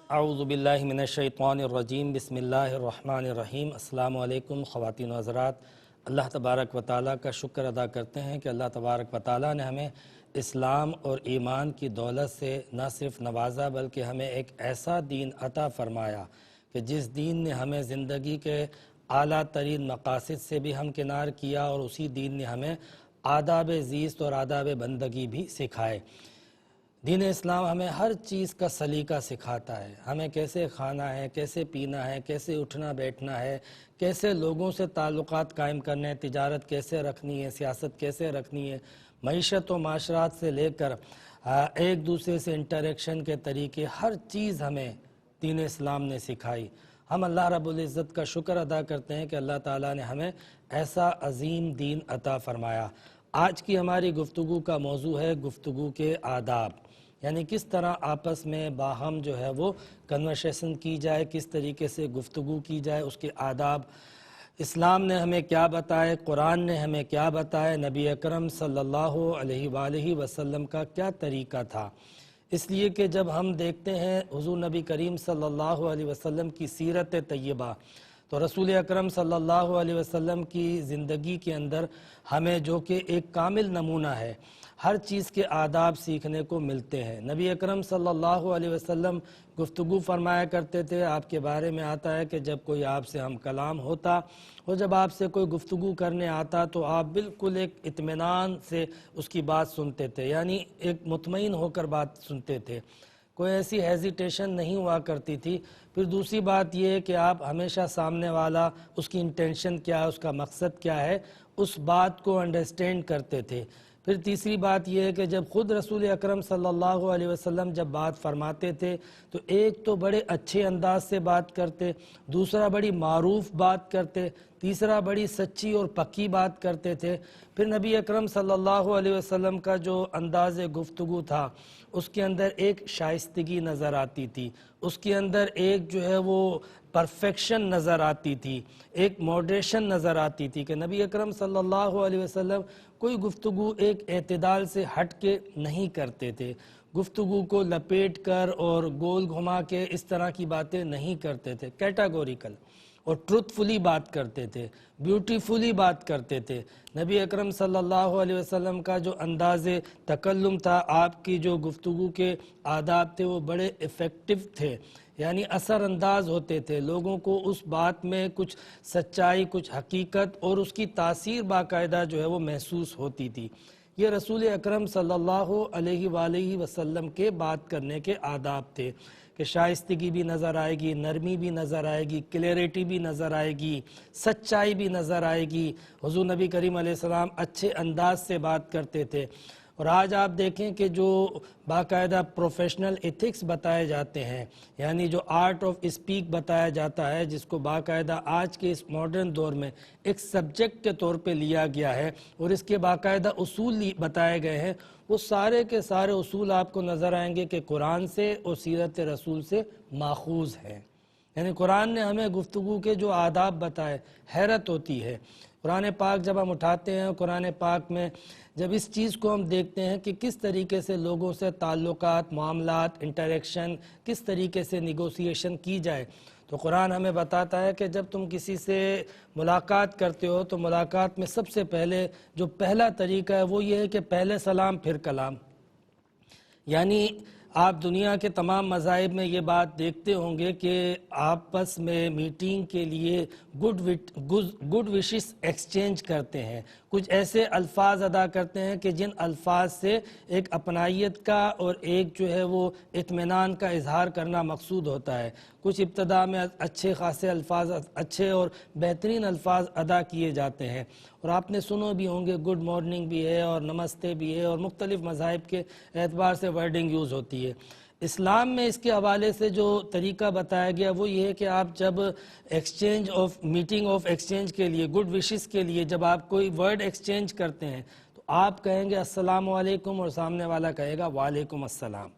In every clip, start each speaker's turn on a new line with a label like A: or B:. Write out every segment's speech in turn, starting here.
A: اعوذ باللہ من الشیطان الرجیم بسم اللہ الرحمن الرحیم۔ السلام علیکم خواتین و حضرات۔ اللہ تبارک و تعالیٰ کا شکر ادا کرتے ہیں کہ اللہ تبارک و تعالیٰ نے ہمیں اسلام اور ایمان کی دولت سے نہ صرف نوازا بلکہ ہمیں ایک ایسا دین عطا فرمایا کہ جس دین نے ہمیں زندگی کے اعلیٰ ترین مقاصد سے بھی ہمکنار کیا اور اسی دین نے ہمیں آداب زیست اور آداب بندگی بھی سکھائے۔ دین اسلام ہمیں ہر چیز کا سلیقہ سکھاتا ہے، ہمیں کیسے کھانا ہے، کیسے پینا ہے، کیسے اٹھنا بیٹھنا ہے، کیسے لوگوں سے تعلقات قائم کرنے ہیں، تجارت کیسے رکھنی ہے، سیاست کیسے رکھنی ہے، معیشت و معاشرات سے لے کر ایک دوسرے سے انٹریکشن کے طریقے، ہر چیز ہمیں دین اسلام نے سکھائی۔ ہم اللہ رب العزت کا شکر ادا کرتے ہیں کہ اللہ تعالیٰ نے ہمیں ایسا عظیم دین عطا فرمایا۔ آج کی ہماری گفتگو کا موضوع ہے گفتگو کے آداب، یعنی کس طرح آپس میں باہم جو ہے وہ کنورسیشن کی جائے، کس طریقے سے گفتگو کی جائے، اس کے آداب اسلام نے ہمیں کیا بتائے، قرآن نے ہمیں کیا بتائے، نبی اکرم صلی اللہ علیہ وآلہ وسلم کا کیا طریقہ تھا۔ اس لیے کہ جب ہم دیکھتے ہیں حضور نبی کریم صلی اللہ علیہ وسلم کی سیرت طیبہ، تو رسول اکرم صلی اللہ علیہ وسلم کی زندگی کے اندر ہمیں جو کہ ایک کامل نمونہ ہے، ہر چیز کے آداب سیکھنے کو ملتے ہیں۔ نبی اکرم صلی اللہ علیہ وسلم گفتگو فرمایا کرتے تھے، آپ کے بارے میں آتا ہے کہ جب کوئی آپ سے ہم کلام ہوتا اور جب آپ سے کوئی گفتگو کرنے آتا تو آپ بالکل ایک اطمینان سے اس کی بات سنتے تھے، یعنی ایک مطمئن ہو کر بات سنتے تھے، کوئی ایسی ہیزیٹیشن نہیں ہوا کرتی تھی۔ پھر دوسری بات یہ ہے کہ آپ ہمیشہ سامنے والا اس کی انٹینشن کیا ہے، اس کا مقصد کیا ہے، اس بات کو انڈرسٹینڈ کرتے تھے۔ پھر تیسری بات یہ ہے کہ جب خود رسول اکرم صلی اللہ علیہ وسلم جب بات فرماتے تھے تو ایک تو بڑے اچھے انداز سے بات کرتے، دوسرا بڑی معروف بات کرتے، تیسرا بڑی سچی اور پکی بات کرتے تھے۔ پھر نبی اکرم صلی اللہ علیہ وسلم کا جو انداز گفتگو تھا اس کے اندر ایک شائستگی نظر آتی تھی، اس کے اندر ایک جو ہے وہ پرفیکشن نظر آتی تھی، ایک موڈریشن نظر آتی تھی کہ نبی اکرم صلی اللہ علیہ وسلم کوئی گفتگو ایک اعتدال سے ہٹ کے نہیں کرتے تھے، گفتگو کو لپیٹ کر اور گول گھما کے اس طرح کی باتیں نہیں کرتے تھے، کیٹاگوریکل اور ٹروتھ فلی بات کرتے تھے، بیوٹیفلی بات کرتے تھے۔ نبی اکرم صلی اللہ علیہ وسلم کا جو انداز تکلم تھا، آپ کی جو گفتگو کے آداب تھے وہ بڑے ایفیکٹو تھے، یعنی اثر انداز ہوتے تھے، لوگوں کو اس بات میں کچھ سچائی، کچھ حقیقت اور اس کی تاثیر باقاعدہ جو ہے وہ محسوس ہوتی تھی۔ یہ رسول اکرم صلی اللہ علیہ وآلہ وسلم کے بات کرنے کے آداب تھے کہ شائستگی بھی نظر آئے گی، نرمی بھی نظر آئے گی، کلیئرٹی بھی نظر آئے گی، سچائی بھی نظر آئے گی۔ حضور نبی کریم علیہ السلام اچھے انداز سے بات کرتے تھے۔ اور آج آپ دیکھیں کہ جو باقاعدہ پروفیشنل ایتھکس بتائے جاتے ہیں، یعنی جو آرٹ آف اسپیک بتایا جاتا ہے، جس کو باقاعدہ آج کے اس ماڈرن دور میں ایک سبجیکٹ کے طور پہ لیا گیا ہے اور اس کے باقاعدہ اصول بتائے گئے ہیں، وہ سارے کے سارے اصول آپ کو نظر آئیں گے کہ قرآن سے اور سیرت رسول سے ماخوذ ہیں۔ یعنی قرآن نے ہمیں گفتگو کے جو آداب بتائے، حیرت ہوتی ہے۔ قرآن پاک جب ہم اٹھاتے ہیں، قرآن پاک میں جب اس چیز کو ہم دیکھتے ہیں کہ کس طریقے سے لوگوں سے تعلقات، معاملات، انٹریکشن، کس طریقے سے نیگوسیشن کی جائے، تو قرآن ہمیں بتاتا ہے کہ جب تم کسی سے ملاقات کرتے ہو تو ملاقات میں سب سے پہلے جو پہلا طریقہ ہے وہ یہ ہے کہ پہلے سلام پھر کلام۔ یعنی آپ دنیا کے تمام مذاہب میں یہ بات دیکھتے ہوں گے کہ آپس میں میٹنگ کے لیے گڈ وشز ایکسچینج کرتے ہیں، کچھ ایسے الفاظ ادا کرتے ہیں کہ جن الفاظ سے ایک اپنائیت کا اور ایک جو ہے وہ اطمینان کا اظہار کرنا مقصود ہوتا ہے۔ کچھ ابتدا میں اچھے خاصے الفاظ، اچھے اور بہترین الفاظ ادا کیے جاتے ہیں، اور آپ نے سنو بھی ہوں گے، گڈ مارننگ بھی ہے اور نمستے بھی ہے، اور مختلف مذاہب کے اعتبار سے ورڈنگ یوز ہوتی ہے۔ اسلام میں اس کے حوالے سے جو طریقہ بتایا گیا وہ یہ ہے کہ آپ جب میٹنگ آف ایکسچینج کے لیے، گڈ وشز کے لیے جب آپ کوئی ورڈ ایکسچینج کرتے ہیں تو آپ کہیں گے السلام علیکم اور سامنے والا کہے گا وعلیکم السلام۔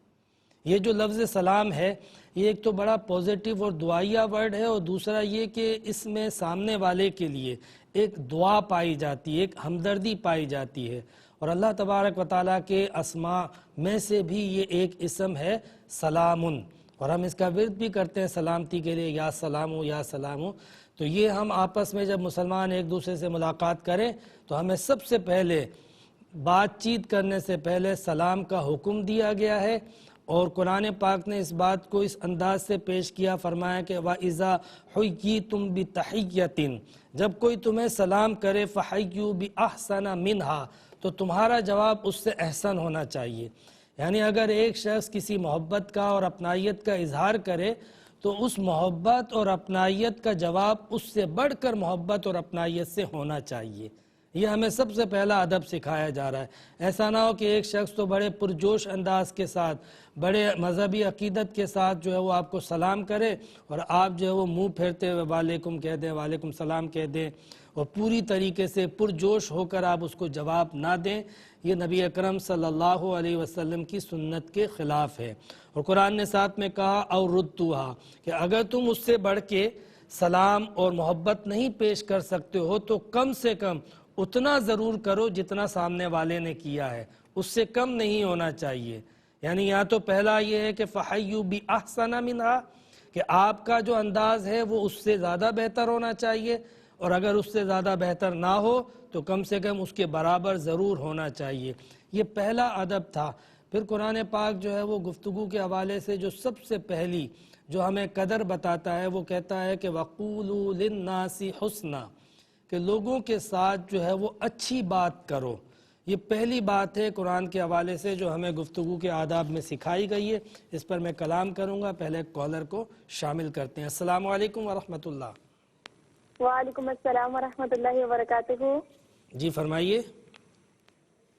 A: یہ جو لفظ سلام ہے یہ ایک تو بڑا پوزیٹیو اور دعائیہ ورڈ ہے، اور دوسرا یہ کہ اس میں سامنے والے کے لیے ایک دعا پائی جاتی ہے، ایک ہمدردی پائی جاتی ہے۔ اور اللہ تبارک و تعالیٰ کے اسماء میں سے بھی یہ ایک اسم ہے سلامن، اور ہم اس کا ورد بھی کرتے ہیں سلامتی کے لیے، یا سلام ہو یا سلام ہو. تو یہ ہم آپس میں جب مسلمان ایک دوسرے سے ملاقات کریں تو ہمیں سب سے پہلے بات چیت کرنے سے پہلے سلام کا حکم دیا گیا ہے. اور قرآن پاک نے اس بات کو اس انداز سے پیش کیا، فرمایا کہ وَإِذَا حُيِّيتُم بِتَحِيَّةٍ، جب کوئی تمہیں سلام کرے فَحَيُّوا بِأَحْسَنَ مِنْهَا، تو تمہارا جواب اس سے احسن ہونا چاہیے. یعنی اگر ایک شخص کسی محبت کا اور اپنائیت کا اظہار کرے تو اس محبت اور اپنائیت کا جواب اس سے بڑھ کر محبت اور اپنائیت سے ہونا چاہیے. یہ ہمیں سب سے پہلا ادب سکھایا جا رہا ہے. ایسا نہ ہو کہ ایک شخص تو بڑے پرجوش انداز کے ساتھ، بڑے مذہبی عقیدت کے ساتھ جو ہے وہ آپ کو سلام کرے اور آپ جو ہے وہ منہ پھیرتے ہوئے وعلیکم کہہ دیں، وعلیکم سلام کہہ دیں، اور پوری طریقے سے پرجوش ہو کر آپ اس کو جواب نہ دیں. یہ نبی اکرم صلی اللہ علیہ وسلم کی سنت کے خلاف ہے. اور قرآن نے ساتھ میں کہا اور ردوہا، کہ اگر تم اس سے بڑھ کے سلام اور محبت نہیں پیش کر سکتے ہو تو کم سے کم اتنا ضرور کرو جتنا سامنے والے نے کیا ہے، اس سے کم نہیں ہونا چاہیے. یعنی یا تو پہلا یہ ہے کہ فَحَيُّوا بِأَحْسَنَ مِنْهَا، کہ آپ کا جو انداز ہے وہ اس سے زیادہ بہتر ہونا چاہیے، اور اگر اس سے زیادہ بہتر نہ ہو تو کم سے کم اس کے برابر ضرور ہونا چاہیے. یہ پہلا ادب تھا. پھر قرآن پاک جو ہے وہ گفتگو کے حوالے سے جو سب سے پہلی جو ہمیں قدر بتاتا ہے وہ کہتا ہے کہ وَقُولُوا لِلنَّاسِ حُسْنًا، کہ لوگوں کے ساتھ جو ہے وہ اچھی بات کرو. یہ پہلی بات ہے قرآن کے حوالے سے جو ہمیں گفتگو کے آداب میں سکھائی گئی ہے. اس پر میں کلام کروں گا. پہلے کالر کو شامل کرتے ہیں. السلام علیکم ورحمۃ اللہ.
B: وعلیکم السلام ورحمۃ اللہ وبرکاتہ.
A: جی فرمائیے.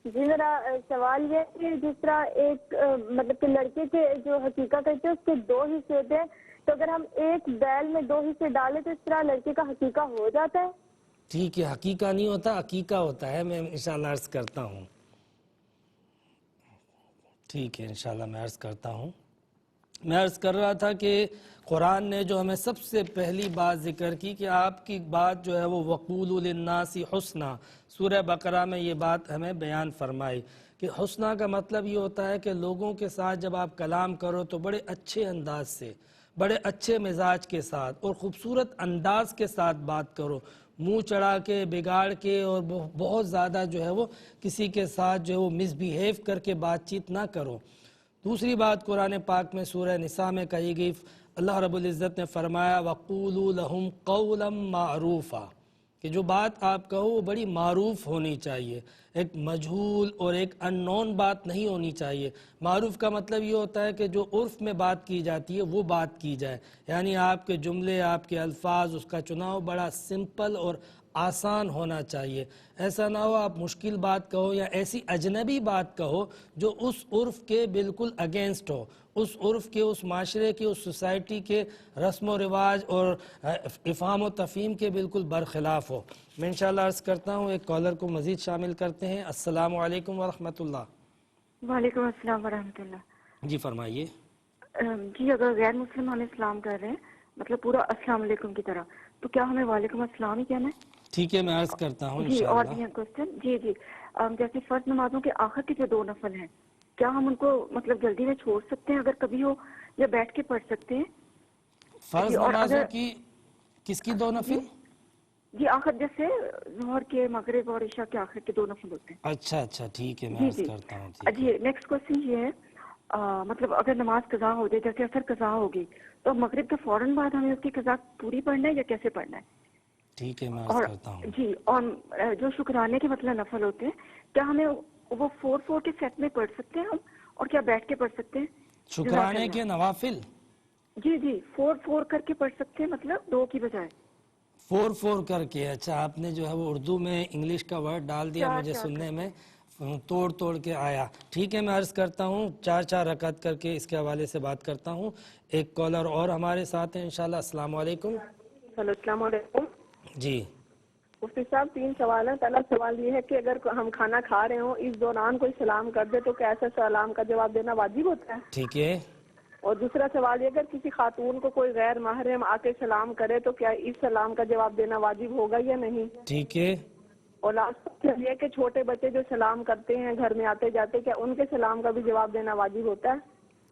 B: جی میرا سوال یہ ہے کہ جس طرح ایک مطلب کہ لڑکے کے جو حقیقہ کرتے ہیں اس کے دو حصے ہوتے ہیں، تو اگر ہم ایک بیل میں دو حصے ڈالیں تو اس طرح لڑکے کا حقیقہ ہو جاتا ہے؟
A: ٹھیک ہے، حقیقہ نہیں ہوتا، عقیقہ ہوتا ہے. میں انشاءاللہ عرض کرتا ہوں. ٹھیک ہے، انشاءاللہ میں عرض کرتا ہوں. میں عرض کر رہا تھا کہ قرآن نے جو ہمیں سب سے پہلی بات ذکر کی کہ آپ کی بات جو ہے وہ وَقُولُوا لِلنَّاسِ حُسْنًا، سورہ بقرہ میں یہ بات ہمیں بیان فرمائی کہ حسنہ کا مطلب یہ ہوتا ہے کہ لوگوں کے ساتھ جب آپ کلام کرو تو بڑے اچھے انداز سے، بڑے اچھے مزاج کے ساتھ اور خوبصورت انداز کے ساتھ بات کرو. منہ چڑھا کے، بگاڑ کے اور بہت زیادہ جو ہے وہ کسی کے ساتھ جو ہے وہ مس بیہیو کر کے بات چیت نہ کرو. دوسری بات قرآن پاک میں سورہ نساء میں کہی گئی، اللہ رب العزت نے فرمایا وَقُولُوا لَهُمْ قَوْلًا مَعْرُوفًا، کہ جو بات آپ کہو وہ بڑی معروف ہونی چاہیے، ایک مجہول اور ایک ان نون بات نہیں ہونی چاہیے. معروف کا مطلب یہ ہوتا ہے کہ جو عرف میں بات کی جاتی ہے وہ بات کی جائے. یعنی آپ کے جملے، آپ کے الفاظ، اس کا چناؤ بڑا سمپل اور آسان ہونا چاہیے. ایسا نہ ہو آپ مشکل بات کہو یا ایسی اجنبی بات کہو جو اس عرف کے بالکل اگینسٹ ہو، اس عرف کے، اس معاشرے کے، اس سوسائٹی کے رسم و رواج اور افہام و تفہیم کے بالکل برخلاف ہو. میں انشاءاللہ عرض کرتا ہوں ایک کالر کو مزید شامل کرتے ہیں. السلام علیکم ورحمۃ اللہ.
C: وعلیکم السلام ورحمۃ اللہ.
A: جی فرمائیے.
C: جی اگر غیر مسلم ہمیں اسلام کر رہے ہیں مطلب پورا السلام علیکم کی طرح، تو کیا ہمیں وعلیکم السلام ہی کہنا ہے؟
A: ٹھیک ہے، میں عرض کرتا ہوں
C: جی. اور
A: انشاءاللہ.
C: بھی ہیں کوشچن. جی جیسے فرض نمازوں کے آخر کے جو 2 نفل ہیں، کیا ہم ان کو مطلب جلدی میں چھوڑ سکتے ہیں اگر کبھی ہو، یا بیٹھ کے پڑھ سکتے ہیں؟
A: فرض
C: اور
A: نمازوں
C: اگر
A: کی کس کی 2 نفل؟
C: جی آخر جیسے ظہر کے، مغرب اور عشاء کے آخر کے 2 نفل ہوتے ہیں.
A: اچھا ٹھیک ہے، میں عرض کرتا ہوں. ٹھیک ہے.
C: جی نیکسٹ کوشچن یہ ہے مطلب اگر نماز قضا ہو جائے، جیسے اثر قضا ہوگی، تو مغرب کے فوراً بعد ہمیں اس کی قضا پوری پڑھنا ہے یا کیسے پڑھنا ہے؟
A: ٹھیک ہے، میں عرض کرتا ہوں.
C: جی اور جو شکرانے کے مطلب نفل ہوتے ہیں، کیا ہمیں وہ 4 کے سیٹ میں پڑھ سکتے ہیں ہم، اور کیا بیٹھ کے پڑھ سکتے ہیں؟
A: شکرانے کے نوافل
C: جی 4 کر کے پڑھ سکتے ہیں، مطلب 2 کی بجائے
A: 4 کر کے. اچھا، آپ نے جو ہے وہ اردو میں انگلش کا ورڈ ڈال دیا، مجھے سننے میں توڑ کے آیا. ٹھیک ہے، میں عرض کرتا ہوں 4 رکعت کر کے اس کے حوالے سے بات کرتا ہوں. ایک کالر اور ہمارے ساتھ ہیں انشاءاللہ. السلام علیکم.
B: ہلو السلام علیکم.
A: جی
B: مفتی صاحب 3 سوال ہیں. پہلا سوال یہ ہے کہ اگر ہم کھانا کھا رہے ہوں، اس دوران کوئی سلام کر دے تو کیا ایسا سلام کا جواب دینا واجب ہوتا ہے؟
A: ٹھیک ہے.
B: اور دوسرا سوال یہ اگر کسی خاتون کو کوئی غیر محرم آ کے سلام کرے تو کیا اس سلام کا جواب دینا واجب ہوگا یا نہیں؟
A: ٹھیک ہے.
B: اور لاسٹ یہ کہ چھوٹے بچے جو سلام کرتے ہیں گھر میں آتے جاتے، کیا ان کے سلام کا بھی جواب دینا واجب ہوتا ہے؟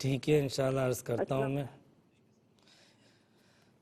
A: ٹھیک ہے، انشاءاللہ عرض کرتا ہوں میں.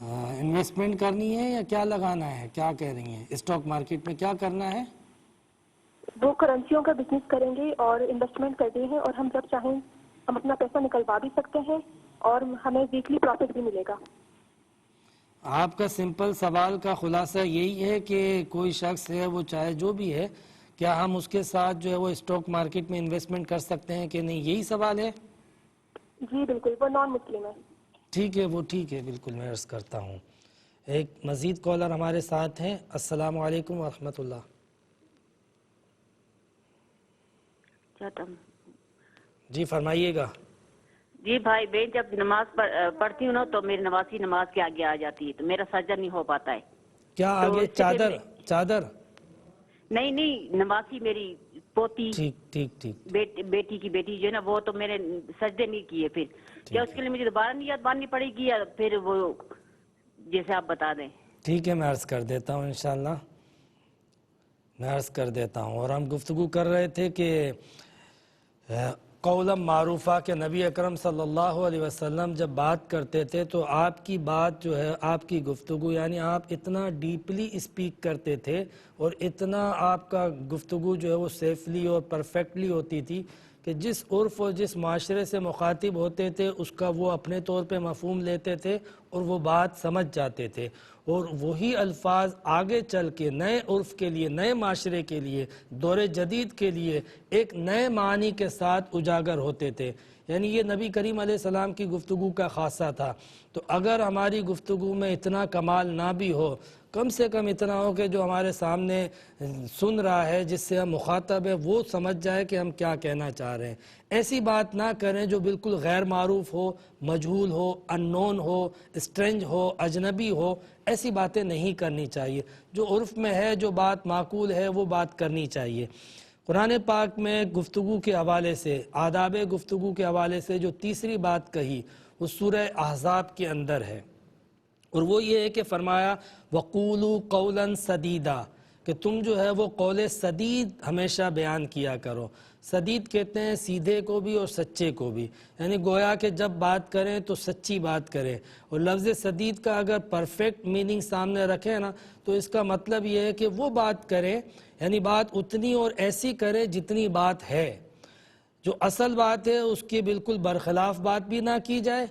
A: انویسٹمنٹ کرنی ہے یا کیا لگانا ہے، کیا کہہ رہی ہیں؟ اسٹاک مارکیٹ میں کیا کرنا ہے؟
D: وہ کرنسیوں کا بزنس کریں گے اور انویسٹمنٹ کرتے ہیں، اور ہم جب چاہیں ہم اپنا پیسہ نکلوا بھی سکتے ہیں اور ہمیں ویکلی پروفٹ بھی ملے گا۔
A: آپ کا سمپل سوال کا خلاصہ یہی ہے کہ کوئی شخص ہے، وہ چاہے جو بھی ہے، کیا ہم اس کے ساتھ جو ہے وہ اسٹاک مارکیٹ میں انویسٹمنٹ کر سکتے ہیں کہ نہیں، یہی سوال ہے؟
D: جی بالکل، وہ نان مسلم ہے۔
A: ٹھیک ہے، وہ ٹھیک ہے، بالکل میں عرض کرتا ہوں۔ ایک مزید کالر ہمارے ساتھ ہیں۔ السلام علیکم ورحمۃ اللہ۔ جی فرمائیے گا۔
E: جی بھائی بہن، جب نماز پڑھتی ہوں نا تو میری نمازی نماز کے آگے آ جاتی ہے تو میرا سجدہ نہیں ہو پاتا ہے۔
A: کیا آگے؟ چادر؟
E: نہیں، نمازی میری پوتی،
A: ٹھیک
E: بیٹی کی بیٹی جو ہے نا، وہ تو میں نے سجدے نہیں کیے، پھر کیا اس کے لیے مجھے دوبارہ نیت باندھنی پڑے گی یا پھر وہ جیسے آپ بتا دیں؟
A: ٹھیک ہے، میں عرض کر دیتا ہوں انشاءاللہ، میں عرض کر دیتا ہوں۔ اور ہم گفتگو کر رہے تھے کہ قولم معروفہ کہ نبی اکرم صلی اللہ علیہ وسلم جب بات کرتے تھے تو آپ کی بات جو ہے، آپ کی گفتگو، یعنی آپ اتنا ڈیپلی اسپیک کرتے تھے اور اتنا آپ کا گفتگو جو ہے وہ سیفلی اور پرفیکٹلی ہوتی تھی کہ جس عرف اور جس معاشرے سے مخاطب ہوتے تھے اس کا وہ اپنے طور پہ مفہوم لیتے تھے اور وہ بات سمجھ جاتے تھے، اور وہی الفاظ آگے چل کے نئے عرف کے لیے، نئے معاشرے کے لیے، دور جدید کے لیے ایک نئے معنی کے ساتھ اجاگر ہوتے تھے۔ یعنی یہ نبی کریم علیہ السلام کی گفتگو کا خاصہ تھا۔ تو اگر ہماری گفتگو میں اتنا کمال نہ بھی ہو، کم سے کم اتنا ہو کہ جو ہمارے سامنے سن رہا ہے، جس سے ہم مخاطب ہے، وہ سمجھ جائے کہ ہم کیا کہنا چاہ رہے ہیں۔ ایسی بات نہ کریں جو بالکل غیر معروف ہو، مجہول ہو، ان نون ہو، اسٹرینج ہو، اجنبی ہو، ایسی باتیں نہیں کرنی چاہیے۔ جو عرف میں ہے، جو بات معقول ہے، وہ بات کرنی چاہیے۔ قرآن پاک میں گفتگو کے حوالے سے، آداب گفتگو کے حوالے سے جو تیسری بات کہی وہ سورہ احزاب کے اندر ہے، اور وہ یہ ہے کہ فرمایا وَقُولُوا قَوْلًا سَدِيدًا، کہ تم جو ہے وہ قول سدید ہمیشہ بیان کیا کرو۔ سدید کہتے ہیں سیدھے کو بھی اور سچے کو بھی، یعنی گویا کہ جب بات کریں تو سچی بات کریں۔ اور لفظ سدید کا اگر پرفیکٹ میننگ سامنے رکھیں نا تو اس کا مطلب یہ ہے کہ وہ بات کریں، یعنی بات اتنی اور ایسی کریں جتنی بات ہے، جو اصل بات ہے اس کی بالکل برخلاف بات بھی نہ کی جائے،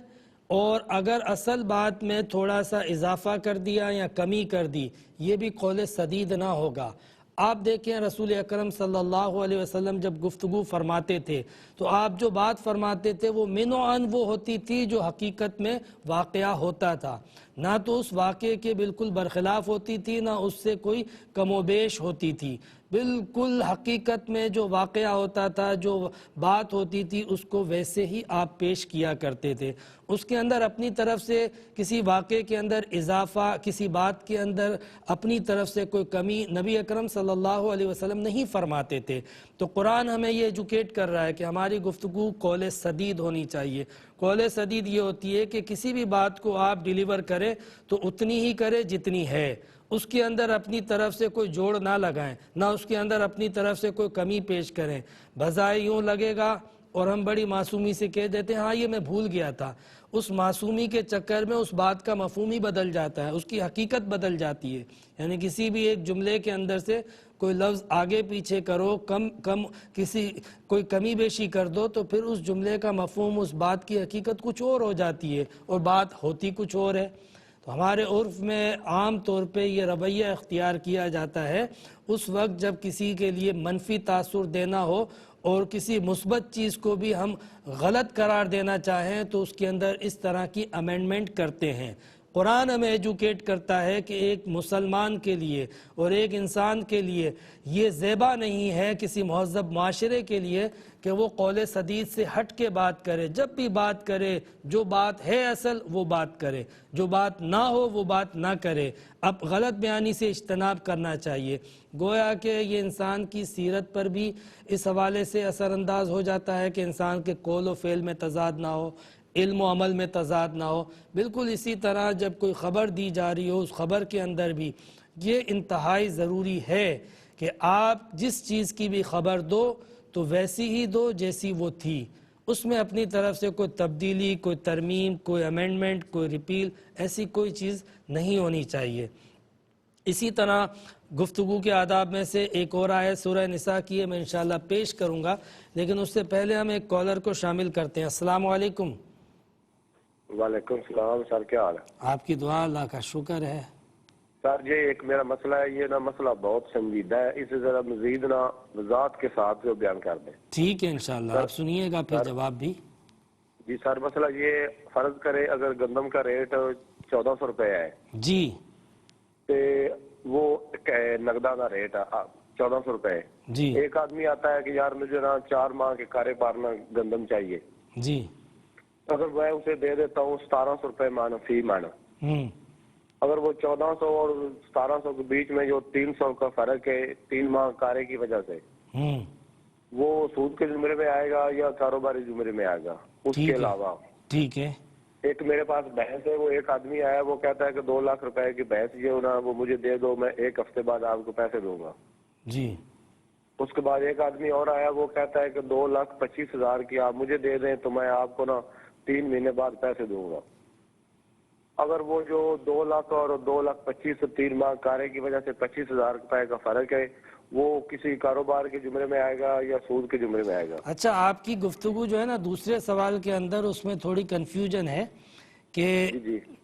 A: اور اگر اصل بات میں تھوڑا سا اضافہ کر دیا یا کمی کر دی، یہ بھی قول سدید نہ ہوگا۔ آپ دیکھیں رسول اکرم صلی اللہ علیہ وسلم جب گفتگو فرماتے تھے تو آپ جو بات فرماتے تھے وہ من و عن وہ ہوتی تھی جو حقیقت میں واقعہ ہوتا تھا، نہ تو اس واقعے کے بالکل برخلاف ہوتی تھی، نہ اس سے کوئی کم و بیش ہوتی تھی۔ بالکل حقیقت میں جو واقعہ ہوتا تھا، جو بات ہوتی تھی، اس کو ویسے ہی آپ پیش کیا کرتے تھے۔ اس کے اندر اپنی طرف سے کسی واقعے کے اندر اضافہ، کسی بات کے اندر اپنی طرف سے کوئی کمی نبی اکرم صلی اللہ علیہ وسلم نہیں فرماتے تھے۔ تو قرآن ہمیں یہ ایجوکیٹ کر رہا ہے کہ ہماری گفتگو قول سدید ہونی چاہیے۔ قول سدید یہ ہوتی ہے کہ کسی بھی بات کو آپ ڈیلیور کریں تو اتنی ہی کریں جتنی ہے، اس کے اندر اپنی طرف سے کوئی جوڑ نہ لگائیں، نہ اس کے اندر اپنی طرف سے کوئی کمی پیش کریں۔ بظاہر یوں لگے گا اور ہم بڑی معصومی سے کہہ دیتے ہیں ہاں یہ میں بھول گیا تھا، اس معصومی کے چکر میں اس بات کا مفہوم ہی بدل جاتا ہے، اس کی حقیقت بدل جاتی ہے۔ یعنی کسی بھی ایک جملے کے اندر سے کوئی لفظ آگے پیچھے کرو، کوئی کمی بیشی کر دو تو پھر اس جملے کا مفہوم، اس بات کی حقیقت کچھ اور ہو جاتی ہے اور بات ہوتی کچھ اور ہے۔ تو ہمارے عرف میں عام طور پہ یہ رویہ اختیار کیا جاتا ہے اس وقت جب کسی کے لیے منفی تاثر دینا ہو اور کسی مثبت چیز کو بھی ہم غلط قرار دینا چاہیں تو اس کے اندر اس طرح کی امینڈمنٹ کرتے ہیں۔ قرآن ہمیں ایجوکیٹ کرتا ہے کہ ایک مسلمان کے لیے اور ایک انسان کے لیے یہ زیبا نہیں ہے، کسی مہذب معاشرے کے لیے، کہ وہ قول سدید سے ہٹ کے بات کرے۔ جب بھی بات کرے جو بات ہے اصل وہ بات کرے، جو بات نہ ہو وہ بات نہ کرے۔ اب غلط بیانی سے اجتناب کرنا چاہیے۔ گویا کہ یہ انسان کی سیرت پر بھی اس حوالے سے اثر انداز ہو جاتا ہے کہ انسان کے قول و فعل میں تضاد نہ ہو، علم و عمل میں تضاد نہ ہو۔ بالکل اسی طرح جب کوئی خبر دی جا رہی ہو، اس خبر کے اندر بھی یہ انتہائی ضروری ہے کہ آپ جس چیز کی بھی خبر دو تو ویسی ہی دو جیسی وہ تھی، اس میں اپنی طرف سے کوئی تبدیلی، کوئی ترمیم، کوئی امینڈمنٹ، کوئی ریپیل، ایسی کوئی چیز نہیں ہونی چاہیے۔ اسی طرح گفتگو کے آداب میں سے ایک اور آیت سورہ نساء کی ہے، میں انشاءاللہ پیش کروں گا، لیکن اس سے پہلے ہم ایک کالر کو شامل کرتے ہیں۔ السلام علیکم۔
F: وعلیکم السلام سر، کیا حال ہے؟
A: آپ کی دعا، اللہ کا شکر ہے۔
F: سر یہ ایک میرا مسئلہ ہے، یہ نا مسئلہ بہت سنجیدہ ہے، اسے ذرا مزید نا وضاحت کے ساتھ جو بیان کر دیں۔
A: ٹھیک ہے انشاءاللہ، آپ سنیے گا پھر جواب بھی۔
F: جی سر، مسئلہ یہ فرض کرے اگر گندم کا ریٹ 1400 روپے ہے
A: جی
F: تو وہ نقدانہ ریٹ 1400 روپے،
A: جی
F: ایک آدمی آتا ہے کہ یار مجھے نا 4 ماہ کے کارے پارنا گندم چاہیے،
A: جی
F: اگر میں اسے دے دیتا ہوں 1700 روپے مانا فی مانا، اگر وہ 1400 اور 1700 کے بیچ میں جو 300 کا فرق ہے 3 ماہ کارے کی وجہ سے، وہ سود کے زمرے میں آئے گا یا کاروباری زمرے میں آئے گا؟ اس کے علاوہ
A: ٹھیک ہے،
F: ایک میرے پاس بھینس ہے، وہ ایک آدمی آیا وہ کہتا ہے کہ 2 لاکھ روپے کی بھینس جو نا وہ مجھے دے دو، میں 1 ہفتے بعد آپ کو پیسے دوں گا۔
A: جی
F: اس کے بعد ایک آدمی اور آیا وہ کہتا ہے کہ 2,25,000 کی آپ مجھے دے دیں تو میں آپ کو نا 3 مہینے بعد پیسے دوں گا۔ اگر وہ جو 2 لاکھ اور 2,25,000 3 ماہ کارے کی وجہ سے 25,000 روپے کا فرق ہے، وہ کسی کاروبار کے زمرے میں آئے گا یا سود کے زمرے میں آئے گا؟
A: اچھا، آپ کی گفتگو جو ہے نا دوسرے سوال کے اندر اس میں تھوڑی کنفیوژن ہے کہ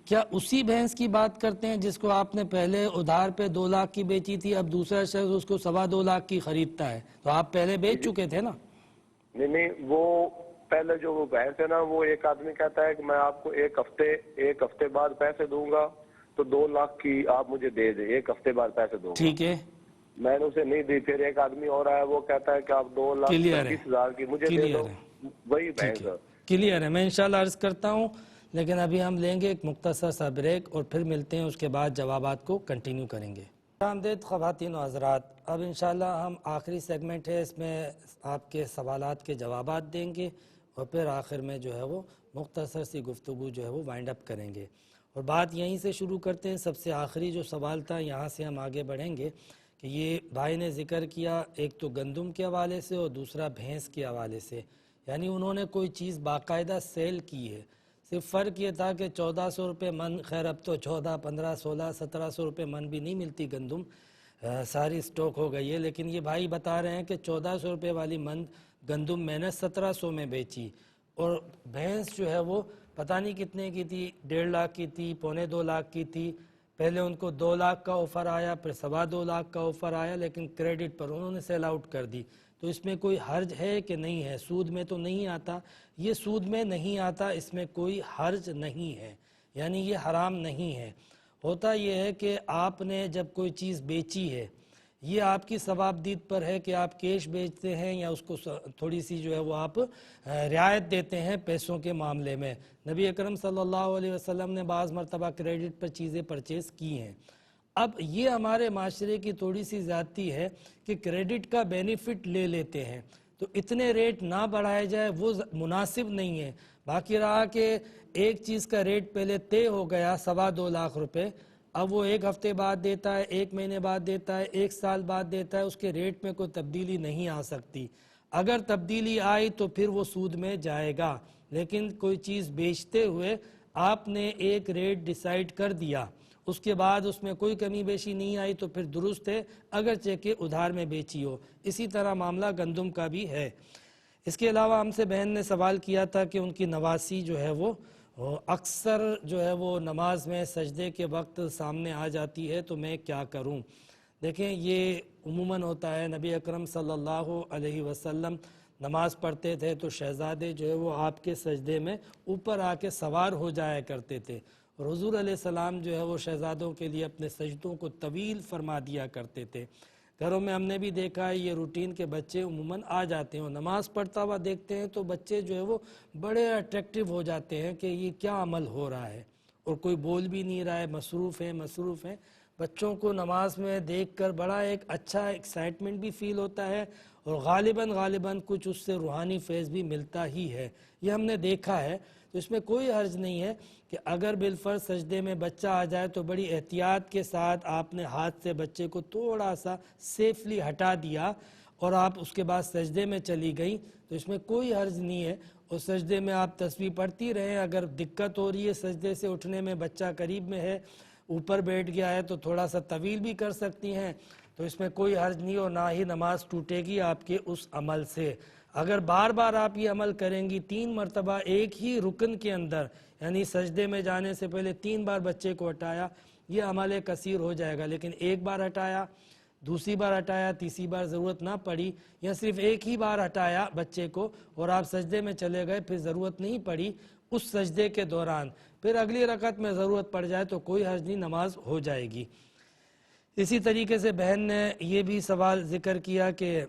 A: کیا اسی بھینس کی بات کرتے ہیں جس کو آپ نے پہلے ادھار پہ 2 لاکھ کی بیچی تھی، اب دوسرا شخص اس کو 2.25 لاکھ کی خریدتا ہے، تو آپ پہلے بیچ چکے تھے نا؟
F: نہیں، وہ پہلے جو وہ بحث ہے نا، وہ ایک آدمی کہتا ہے کہ میں آپ کو 1 ہفتے بعد پیسے دوں گا، تو 2 لاکھ کی آپ مجھے دے دیں، 1 ہفتے بعد پیسے دوں گا۔
A: ٹھیک ہے،
F: میں نے اسے نہیں دی، پھر ایک آدمی اور آیا وہ کہتا ہے کہ آپ 2,25,000 کی مجھے دے دو، وہی بحث ہے۔
A: کلیئر ہے، میں انشاءاللہ عرض کرتا ہوں، لیکن ابھی ہم لیں گے ایک مختصر سا بریک اور پھر ملتے ہیں، اس کے بعد جوابات کو کنٹینیو کریں گے۔ آمدید خواتین و حضرات، اب انشاءاللہ ہم آخری سیگمنٹ ہے، اس میں آپ کے سوالات کے جوابات دیں گے اور پھر آخر میں جو ہے وہ مختصر سی گفتگو جو ہے وہ وائنڈ اپ کریں گے، اور بات یہیں سے شروع کرتے ہیں۔ سب سے آخری جو سوال تھا یہاں سے ہم آگے بڑھیں گے کہ یہ بھائی نے ذکر کیا ایک تو گندم کے حوالے سے اور دوسرا بھینس کے حوالے سے، یعنی انہوں نے کوئی چیز باقاعدہ سیل کی ہے، صرف فرق یہ تھا کہ 1400 روپے من، خیر اب تو 14، 15، 16، 1700 روپے من بھی نہیں ملتی گندم، ساری سٹوک ہو گئی ہے، لیکن یہ بھائی بتا رہے ہیں کہ 1400 روپے والی من گندم میں نے 1700 میں بیچی، اور بھینس جو ہے وہ پتہ نہیں کتنے کی تھی، 1.5 لاکھ کی تھی، 1.25 لاکھ کی تھی، پہلے ان کو 2 لاکھ کا آفر آیا، پھر 2.25 لاکھ کا آفر آیا، لیکن کریڈٹ پر انہوں نے سیل آؤٹ کر دی۔ تو اس میں کوئی حرج ہے کہ نہیں ہے؟ سود میں تو نہیں آتا، یہ سود میں نہیں آتا، اس میں کوئی حرج نہیں ہے، یعنی یہ حرام نہیں ہے۔ ہوتا یہ ہے کہ آپ نے جب کوئی چیز بیچی ہے، یہ آپ کی ثوابدید پر ہے کہ آپ کیش بیچتے ہیں یا اس کو تھوڑی سی جو ہے وہ آپ رعایت دیتے ہیں پیسوں کے معاملے میں۔ نبی اکرم صلی اللہ علیہ وسلم نے بعض مرتبہ کریڈٹ پر چیزیں پرچیز کی ہیں۔ اب یہ ہمارے معاشرے کی تھوڑی سی زیادتی ہے کہ کریڈٹ کا بینیفٹ لے لیتے ہیں، تو اتنے ریٹ نہ بڑھائے جائے، وہ مناسب نہیں ہے۔ باقی رہا کہ ایک چیز کا ریٹ پہلے طے ہو گیا 2.25 لاکھ روپے، اب وہ 1 ہفتے بعد دیتا ہے، 1 مہینے بعد دیتا ہے، 1 سال بعد دیتا ہے، اس کے ریٹ میں کوئی تبدیلی نہیں آ سکتی۔ اگر تبدیلی آئی تو پھر وہ سود میں جائے گا، لیکن کوئی چیز بیچتے ہوئے آپ نے ایک ریٹ ڈیسائیڈ کر دیا، اس کے بعد اس میں کوئی کمی بیشی نہیں آئی تو پھر درست ہے، اگرچہ کہ ادھار میں بیچی ہو۔ اسی طرح معاملہ گندم کا بھی ہے۔ اس کے علاوہ ہم سے بہن نے سوال کیا تھا کہ ان کی نواسی جو ہے وہ اکثر جو ہے وہ نماز میں سجدے کے وقت سامنے آ جاتی ہے، تو میں کیا کروں؟ دیکھیں، یہ عموماً ہوتا ہے، نبی اکرم صلی اللہ علیہ وسلم نماز پڑھتے تھے تو شہزادے جو ہے وہ آپ کے سجدے میں اوپر آ کے سوار ہو جایا کرتے تھے، اور حضور علیہ السلام جو ہے وہ شہزادوں کے لیے اپنے سجدوں کو طویل فرما دیا کرتے تھے۔ گھروں میں ہم نے بھی دیکھا ہے یہ روٹین کے بچے عموماً آ جاتے ہیں، اور نماز پڑھتا ہوا دیکھتے ہیں تو بچے جو ہے وہ بڑے اٹریکٹیو ہو جاتے ہیں کہ یہ کیا عمل ہو رہا ہے، اور کوئی بول بھی نہیں رہا ہے، مصروف ہیں۔ بچوں کو نماز میں دیکھ کر بڑا ایک اچھا ایکسائٹمنٹ بھی فیل ہوتا ہے، اور غالباً کچھ اس سے روحانی فیض بھی ملتا ہی ہے، یہ ہم نے دیکھا ہے۔ تو اس میں کوئی حرج نہیں ہے کہ اگر بالفرض سجدے میں بچہ آ جائے تو بڑی احتیاط کے ساتھ آپ نے ہاتھ سے بچے کو تھوڑا سا سیفلی ہٹا دیا اور آپ اس کے بعد سجدے میں چلی گئی، تو اس میں کوئی حرج نہیں ہے، اور سجدے میں آپ تسبیح پڑھتی رہیں. اگر دقت ہو رہی ہے سجدے سے اٹھنے میں, بچہ قریب میں ہے, اوپر بیٹھ گیا ہے, تو تھوڑا سا طویل بھی کر سکتی ہیں, تو اس میں کوئی حرج نہیں اور نہ ہی نماز ٹوٹے گی آپ کے اس عمل سے. اگر بار بار آپ یہ عمل کریں گی 3 مرتبہ ایک ہی رکن کے اندر, یعنی سجدے میں جانے سے پہلے 3 بار بچے کو ہٹایا, یہ عمل کثیر ہو جائے گا. لیکن ایک بار ہٹایا, دوسری بار ہٹایا, تیسری بار ضرورت نہ پڑی, یا صرف ایک ہی بار ہٹایا بچے کو اور آپ سجدے میں چلے گئے, پھر ضرورت نہیں پڑی اس سجدے کے دوران, پھر اگلی رکعت میں ضرورت پڑ جائے تو کوئی حرج نہیں, نماز ہو جائے گی. اسی طریقے سے بہن نے یہ بھی سوال ذکر کیا کہ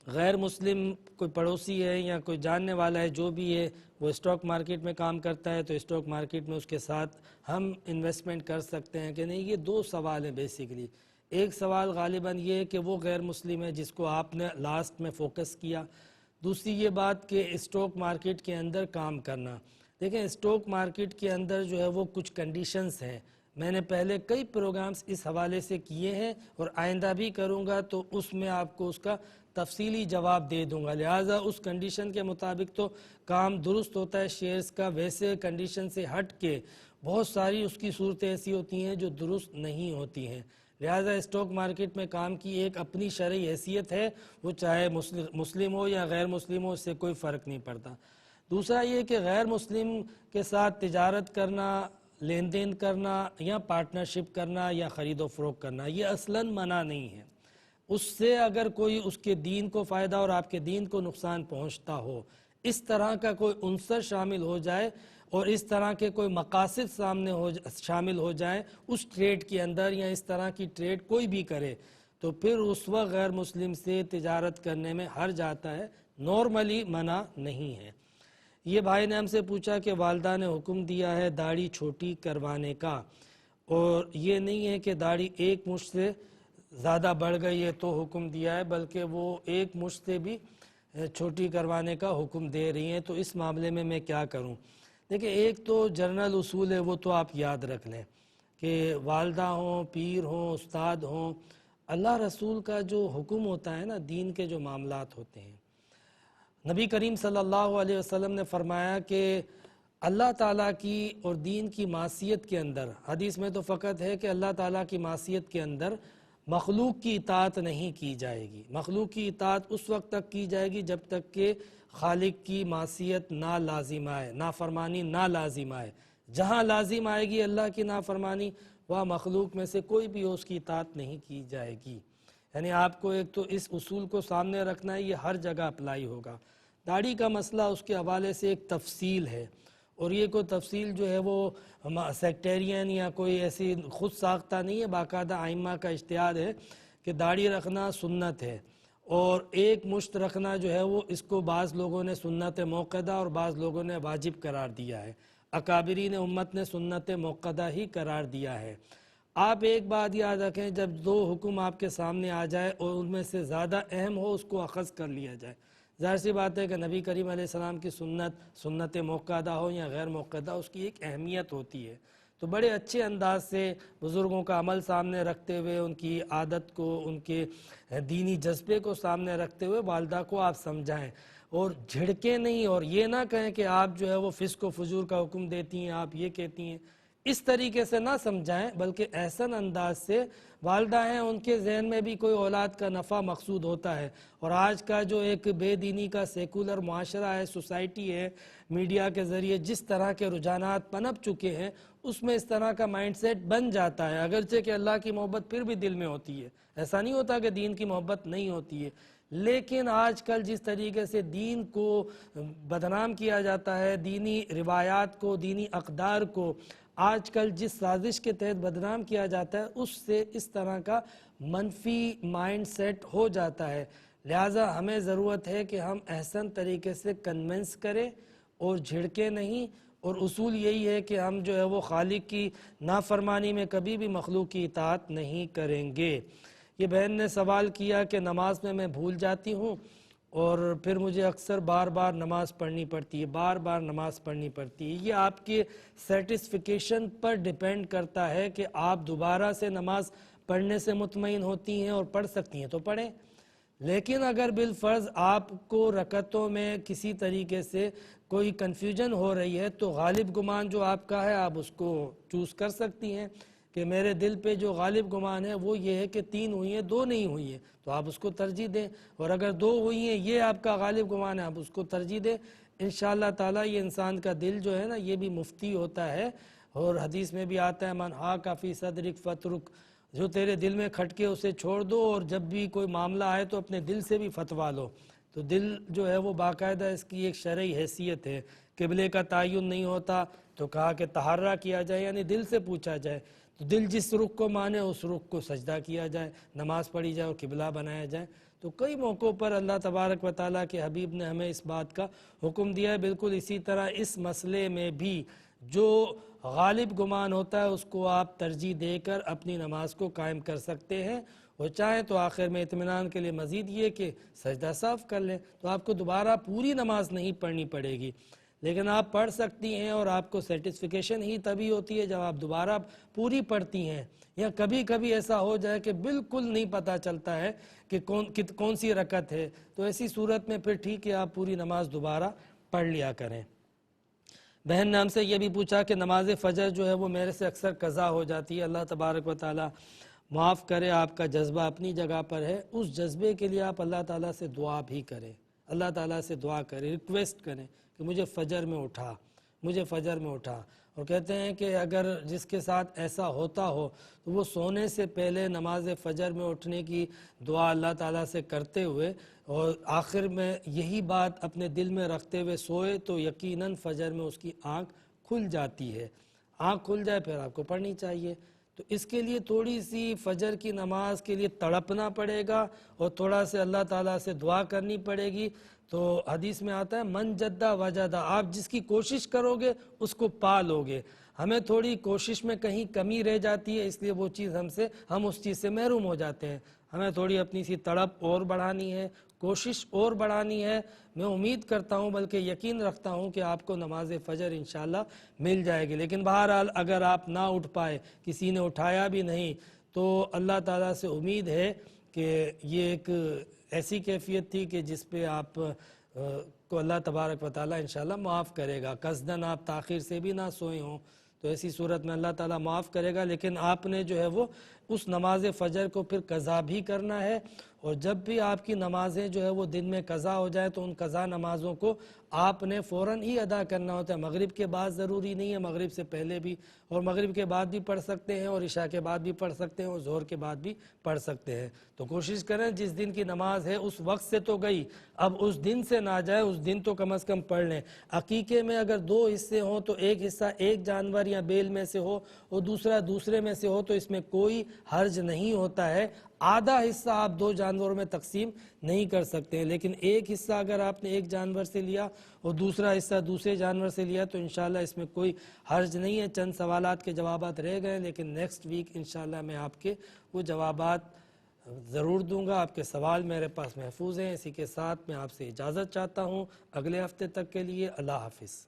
A: غیر مسلم کوئی پڑوسی ہے یا کوئی جاننے والا ہے, جو بھی ہے وہ اسٹاک مارکیٹ میں کام کرتا ہے, تو اسٹاک مارکیٹ میں اس کے ساتھ ہم انویسٹمنٹ کر سکتے ہیں کہ نہیں. یہ 2 سوال ہیں بیسیکلی. ایک سوال غالباً یہ ہے کہ وہ غیر مسلم ہے جس کو آپ نے لاسٹ میں فوکس کیا. دوسری یہ بات کہ اسٹاک مارکیٹ کے اندر کام کرنا. دیکھیں اسٹاک مارکیٹ کے اندر جو ہے وہ کچھ کنڈیشنز ہیں, میں نے پہلے کئی پروگرامز اس حوالے سے کیے ہیں اور آئندہ بھی کروں گا, تو اس میں آپ کو اس کا تفصیلی جواب دے دوں گا. لہٰذا اس کنڈیشن کے مطابق تو کام درست ہوتا ہے شیئرز کا, ویسے کنڈیشن سے ہٹ کے بہت ساری اس کی صورتیں ایسی ہوتی ہیں جو درست نہیں ہوتی ہیں. لہٰذا اسٹاک مارکیٹ میں کام کی ایک اپنی شرعی حیثیت ہے, وہ چاہے مسلم ہو یا غیر مسلم ہو, اس سے کوئی فرق نہیں پڑتا. دوسرا یہ کہ غیر مسلم کے ساتھ تجارت کرنا, لین دین کرنا یا پارٹنرشپ کرنا یا خرید و فروخت کرنا, یہ اصلاً منع نہیں ہے. اس سے اگر کوئی اس کے دین کو فائدہ اور آپ کے دین کو نقصان پہنچتا ہو, اس طرح کا کوئی عنصر شامل ہو جائے اور اس طرح کے کوئی مقاصد شامل ہو جائیں اس ٹریڈ کے اندر, یا اس طرح کی ٹریڈ کوئی بھی کرے, تو پھر اس وقت غیر مسلم سے تجارت کرنے میں حرج آتا ہے, نارملی منع نہیں ہے. یہ بھائی نے ہم سے پوچھا کہ والدہ نے حکم دیا ہے داڑھی چھوٹی کروانے کا, اور یہ نہیں ہے کہ داڑھی ایک مشت سے زیادہ بڑھ گئی ہے تو حکم دیا ہے, بلکہ وہ ایک مشت سے بھی چھوٹی کروانے کا حکم دے رہی ہیں. تو اس معاملے میں میں کیا کروں؟ دیکھیں ایک تو جنرل اصول ہے, وہ تو آپ یاد رکھ لیں کہ والدہ ہوں, پیر ہوں, استاد ہوں, اللہ رسول کا جو حکم ہوتا ہے نا, دین کے جو معاملات ہوتے ہیں, نبی کریم صلی اللہ علیہ وسلم نے فرمایا کہ اللہ تعالیٰ کی اور دین کی معصیت کے اندر, حدیث میں تو فقط ہے کہ اللہ تعالیٰ کی معصیت کے اندر مخلوق کی اطاعت نہیں کی جائے گی. مخلوق کی اطاعت اس وقت تک کی جائے گی جب تک کہ خالق کی معصیت نہ لازم آئے, نافرمانی نہ لازم آئے. جہاں لازم آئے گی اللہ کی نافرمانی, وہاں مخلوق میں سے کوئی بھی اس کی اطاعت نہیں کی جائے گی. یعنی آپ کو ایک تو اس اصول کو سامنے رکھنا ہے, یہ ہر جگہ اپلائی ہوگا. داڑھی کا مسئلہ اس کے حوالے سے ایک تفصیل ہے, اور یہ کوئی تفصیل جو ہے وہ سیکٹیرین یا کوئی ایسی خود ساختہ نہیں ہے, باقاعدہ ائمہ کا اجتہاد ہے کہ داڑھی رکھنا سنت ہے, اور ایک مشت رکھنا جو ہے وہ اس کو بعض لوگوں نے سنت موقدہ اور بعض لوگوں نے واجب قرار دیا ہے. اکابرین امت نے سنت موقدہ ہی قرار دیا ہے. آپ ایک بات یاد رکھیں, جب 2 حکم آپ کے سامنے آ جائے اور ان میں سے زیادہ اہم ہو اس کو اخذ کر لیا جائے. ظاہر سی بات ہے کہ نبی کریم علیہ السلام کی سنت موقدہ ہو یا غیر موقدہ, اس کی ایک اہمیت ہوتی ہے. تو بڑے اچھے انداز سے بزرگوں کا عمل سامنے رکھتے ہوئے, ان کی عادت کو, ان کے دینی جذبے کو سامنے رکھتے ہوئے والدہ کو آپ سمجھائیں, اور جھڑکیں نہیں, اور یہ نہ کہیں کہ آپ جو ہے وہ فسق و فجور کا حکم دیتی ہیں, آپ یہ کہتی ہیں, اس طریقے سے نہ سمجھائیں, بلکہ احسن انداز سے. والدہ ہیں, ان کے ذہن میں بھی کوئی اولاد کا نفع مقصود ہوتا ہے, اور آج کا جو ایک بے دینی کا سیکولر معاشرہ ہے, سوسائٹی ہے, میڈیا کے ذریعے جس طرح کے رجحانات پنپ چکے ہیں, اس میں اس طرح کا مائنڈ سیٹ بن جاتا ہے. اگرچہ کہ اللہ کی محبت پھر بھی دل میں ہوتی ہے, ایسا نہیں ہوتا کہ دین کی محبت نہیں ہوتی ہے, لیکن آج کل جس طریقے سے دین کو بدنام کیا جاتا ہے, دینی روایات کو, دینی اقدار کو آج کل جس سازش کے تحت بدنام کیا جاتا ہے, اس سے اس طرح کا منفی مائنڈ سیٹ ہو جاتا ہے. لہٰذا ہمیں ضرورت ہے کہ ہم احسن طریقے سے کنونس کریں اور جھڑکیں نہیں, اور اصول یہی ہے کہ ہم جو ہے وہ خالق کی نافرمانی میں کبھی بھی مخلوق کی اطاعت نہیں کریں گے. یہ بہن نے سوال کیا کہ نماز میں بھول جاتی ہوں اور پھر مجھے اکثر بار بار نماز پڑھنی پڑتی ہے, یہ آپ کے سیٹسفیکیشن پر ڈیپینڈ کرتا ہے کہ آپ دوبارہ سے نماز پڑھنے سے مطمئن ہوتی ہیں اور پڑھ سکتی ہیں تو پڑھیں, لیکن اگر بالفرض آپ کو رکعتوں میں کسی طریقے سے کوئی کنفیوژن ہو رہی ہے تو غالب گمان جو آپ کا ہے آپ اس کو چوز کر سکتی ہیں کہ میرے دل پہ جو غالب گمان ہے وہ یہ ہے کہ 3 ہوئی ہیں 2 نہیں ہوئی ہیں، تو آپ اس کو ترجیح دیں، اور اگر 2 ہوئی ہیں یہ آپ کا غالب گمان ہے آپ اس کو ترجیح دیں۔ انشاءاللہ تعالیٰ یہ انسان کا دل جو ہے نا یہ بھی مفتی ہوتا ہے، اور حدیث میں بھی آتا ہے من ہا کافی صدرک فترک، جو تیرے دل میں کھٹکے اسے چھوڑ دو، اور جب بھی کوئی معاملہ آئے تو اپنے دل سے بھی فتوا لو۔ تو دل جو ہے وہ باقاعدہ اس کی ایک شرعی حیثیت ہے۔ قبلے کا تعین نہیں ہوتا تو کہا کہ طہارہ کیا جائے، یعنی دل سے پوچھا جائے، تو دل جس رخ کو مانے اس رخ کو سجدہ کیا جائے، نماز پڑھی جائے اور قبلہ بنایا جائے۔ تو کئی موقعوں پر اللہ تبارک و تعالیٰ کے حبیب نے ہمیں اس بات کا حکم دیا ہے۔ بالکل اسی طرح اس مسئلے میں بھی جو غالب گمان ہوتا ہے اس کو آپ ترجیح دے کر اپنی نماز کو قائم کر سکتے ہیں، اور چاہیں تو آخر میں اطمینان کے لیے مزید یہ کہ سجدہ صاف کر لیں، تو آپ کو دوبارہ پوری نماز نہیں پڑھنی پڑے گی، لیکن آپ پڑھ سکتی ہیں، اور آپ کو سیٹسفیکیشن ہی تبھی ہوتی ہے جب آپ دوبارہ پوری پڑھتی ہیں، یا کبھی کبھی ایسا ہو جائے کہ بالکل نہیں پتہ چلتا ہے کہ کون سی رکعت ہے، تو ایسی صورت میں پھر ٹھیک ہے آپ پوری نماز دوبارہ پڑھ لیا کریں۔ بہن نے ہم سے یہ بھی پوچھا کہ نماز فجر جو ہے وہ میرے سے اکثر قضا ہو جاتی ہے، اللہ تبارک و تعالیٰ معاف کرے، آپ کا جذبہ اپنی جگہ پر ہے، اس جذبے کے لیے آپ اللہ تعالیٰ سے دعا بھی کریں، اللہ تعالیٰ سے دعا کریں، ریکویسٹ کریں کہ مجھے فجر میں اٹھا، مجھے فجر میں اٹھا۔ اور کہتے ہیں کہ اگر جس کے ساتھ ایسا ہوتا ہو تو وہ سونے سے پہلے نماز فجر میں اٹھنے کی دعا اللہ تعالیٰ سے کرتے ہوئے اور آخر میں یہی بات اپنے دل میں رکھتے ہوئے سوئے تو یقیناً فجر میں اس کی آنکھ کھل جاتی ہے۔ آنکھ کھل جائے پھر آپ کو پڑھنی چاہیے۔ تو اس کے لیے تھوڑی سی فجر کی نماز کے لیے تڑپنا پڑے گا، اور تھوڑا سے اللہ تعالیٰ سے دعا کرنی پڑے گی۔ تو حدیث میں آتا ہے من جدہ وجدہ، آپ جس کی کوشش کرو گے اس کو پا لو گے۔ ہمیں تھوڑی کوشش میں کہیں کمی رہ جاتی ہے، اس لیے وہ چیز ہم اس چیز سے محروم ہو جاتے ہیں۔ ہمیں تھوڑی اپنی سی تڑپ اور بڑھانی ہے، کوشش اور بڑھانی ہے۔ میں امید کرتا ہوں بلکہ یقین رکھتا ہوں کہ آپ کو نماز فجر انشاءاللہ مل جائے گی، لیکن بہرحال اگر آپ نہ اٹھ پائے، کسی نے اٹھایا بھی نہیں، تو اللہ تعالیٰ سے امید ہے کہ یہ ایک ایسی کیفیت تھی کہ جس پہ آپ کو اللہ تبارک و تعالیٰ انشاءاللہ معاف کرے گا۔ قصداً آپ تاخیر سے بھی نہ سوئے ہوں تو ایسی صورت میں اللہ تعالیٰ معاف کرے گا، لیکن آپ نے جو ہے وہ اس نماز فجر کو پھر قضا بھی کرنا ہے۔ اور جب بھی آپ کی نمازیں جو ہے وہ دن میں قضا ہو جائے تو ان قضا نمازوں کو آپ نے فوراً ہی ادا کرنا ہوتا ہے۔ مغرب کے بعد ضروری نہیں ہے، مغرب سے پہلے بھی، اور مغرب کے بعد بھی پڑھ سکتے ہیں، اور عشاء کے بعد بھی پڑھ سکتے ہیں، اور ظہر کے بعد بھی پڑھ سکتے ہیں۔ تو کوشش کریں جس دن کی نماز ہے اس وقت سے تو گئی، اب اس دن سے نہ جائے، اس دن تو کم از کم پڑھ لیں۔ عقیقے میں اگر 2 حصے ہوں تو ایک حصہ ایک جانور یا بیل میں سے ہو اور دوسرا دوسرے میں سے ہو تو اس میں کوئی حرج نہیں ہوتا ہے۔ آدھا حصہ آپ 2 جانوروں میں تقسیم نہیں کر سکتے ہیں، لیکن ایک حصہ اگر آپ نے ایک جانور سے لیا اور دوسرا حصہ دوسرے جانور سے لیا تو انشاءاللہ اس میں کوئی حرج نہیں ہے۔ چند سوالات کے جوابات رہ گئے، لیکن نیکسٹ ویک انشاءاللہ میں آپ کے وہ جوابات ضرور دوں گا۔ آپ کے سوال میرے پاس محفوظ ہیں۔ اسی کے ساتھ میں آپ سے اجازت چاہتا ہوں اگلے ہفتے تک کے لیے۔ اللہ حافظ۔